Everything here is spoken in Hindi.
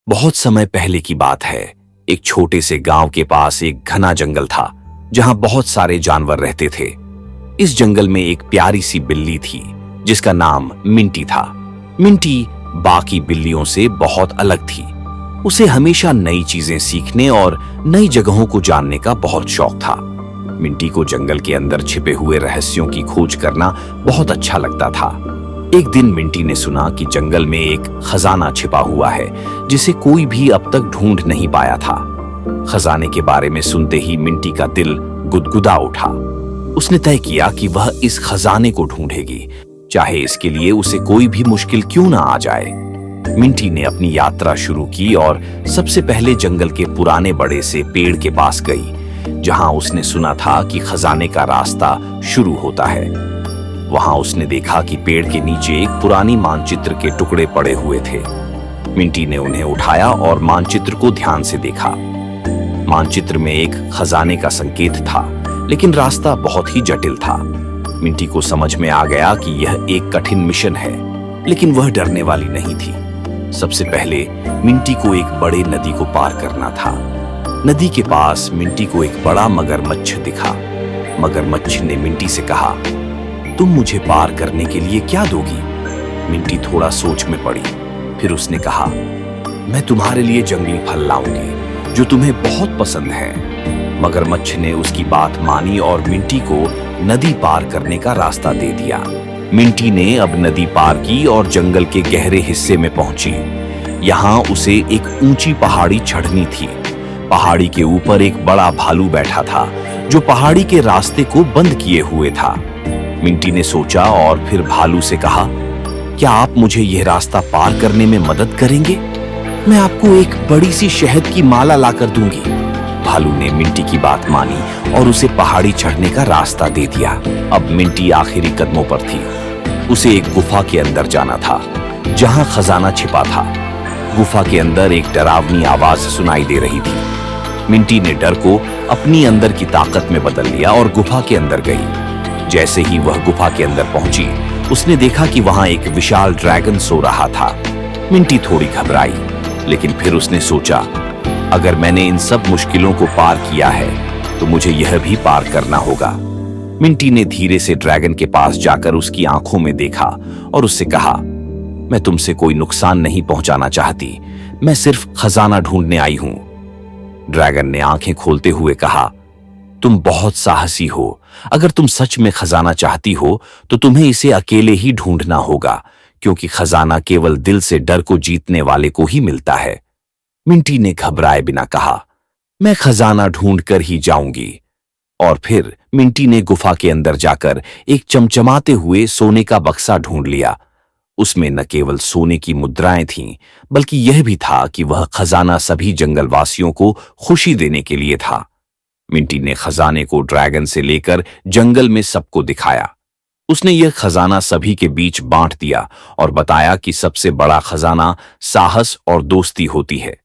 बहुत समय पहले की बात है। एक छोटे से गांव के पास एक घना जंगल था जहां बहुत सारे जानवर रहते थे। इस जंगल में एक प्यारी सी बिल्ली थी जिसका नाम मिंटी था। मिंटी बाकी बिल्लियों से बहुत अलग थी। उसे हमेशा नई चीजें सीखने और नई जगहों को जानने का बहुत शौक था। मिंटी को जंगल के अंदर छिपे हुए रहस्यों की खोज करना बहुत अच्छा लगता था। एक दिन मिंटी ने सुना कि जंगल में एक खजाना छिपा हुआ है जिसे कोई भी अब तक ढूंढ नहीं पाया था। खजाने के बारे में सुनते ही मिंटी का दिल गुदगुदा उठा। उसने तय किया कि वह इस खजाने को ढूंढेगी, चाहे इसके लिए उसे कोई भी मुश्किल क्यों ना आ जाए। मिंटी ने अपनी यात्रा शुरू की और सबसे पहले जंगल के पुराने बड़े से पेड़ के पास गई, जहां उसने सुना था कि खजाने का रास्ता शुरू होता है। वहां उसने देखा कि पेड़ के नीचे एक पुरानी मानचित्र के टुकड़े पड़े हुए थे। मिंटी ने उन्हें उठाया और मानचित्र को ध्यान से देखा। मानचित्र में एक खजाने का संकेत था, लेकिन रास्ता बहुत ही जटिल था। मिंटी को समझ में आ गया कि यह एक कठिन मिशन है, लेकिन वह डरने वाली नहीं थी। सबसे पहले मिंटी को एक बड़े नदी को पार करना था। नदी के पास मिंटी को एक बड़ा मगरमच्छ दिखा। मगरमच्छ ने मिंटी से कहा, तुम मुझे पार करने के लिए क्या दोगी? मिंटी थोड़ा सोच में पड़ी। फिर उसने कहा, मैं तुम्हारे लिए जंगली फल लाऊंगी जो तुम्हें बहुत पसंद है। मगरमच्छ ने उसकी बात मानी और मिंटी को नदी पार करने का रास्ता दे दिया। मिंटी ने अब नदी पार की और जंगल के गहरे हिस्से में पहुंची। यहाँ उसे एक ऊंची पहाड़ी चढ़नी थी। पहाड़ी के ऊपर एक बड़ा भालू बैठा था जो पहाड़ी के रास्ते को बंद किए हुए था। मिंटी ने सोचा और फिर भालू से कहा, क्या आप मुझे यह रास्ता पार करने में मदद करेंगे? मैं आपको एक बड़ी सी शहद की माला लाकर दूंगी। भालू ने मिंटी की बात मानी और उसे पहाड़ी चढ़ने का रास्ता दे दिया। अब मिंटी आखिरी कदमों पर थी। उसे एक गुफा के अंदर जाना था जहां खजाना छिपा था। गुफा के अंदर एक डरावनी आवाज सुनाई दे रही थी। मिंटी ने डर को अपनी अंदर की ताकत में बदल लिया और गुफा के अंदर गई। जैसे ही वह गुफा के अंदर पहुंची, उसने देखा कि वहां एक विशाल ड्रैगन सो रहा था। मिंटी थोड़ी घबराई, लेकिन फिर उसने सोचा, अगर मैंने इन सब मुश्किलों को पार किया है तो मुझे यह भी पार करना होगा। मिंटी ने धीरे से ड्रैगन के पास जाकर उसकी आंखों में देखा और उससे कहा, मैं तुमसे कोई नुकसान नहीं पहुंचाना चाहती, मैं सिर्फ खजाना ढूंढने आई हूं। ड्रैगन ने आंखें खोलते हुए कहा, तुम बहुत साहसी हो। अगर तुम सच में खजाना चाहती हो तो तुम्हें इसे अकेले ही ढूंढना होगा, क्योंकि खजाना केवल दिल से डर को जीतने वाले को ही मिलता है। मिंटी ने घबराए बिना कहा, मैं खजाना ढूंढ कर ही जाऊंगी। और फिर मिंटी ने गुफा के अंदर जाकर एक चमचमाते हुए सोने का बक्सा ढूंढ लिया। उसमें न केवल सोने की मुद्राएं थीं, बल्कि यह भी था कि वह खजाना सभी जंगलवासियों को खुशी देने के लिए था। मिंटी ने खजाने को ड्रैगन से लेकर जंगल में सबको दिखाया। उसने यह खजाना सभी के बीच बांट दिया और बताया कि सबसे बड़ा खजाना साहस और दोस्ती होती है।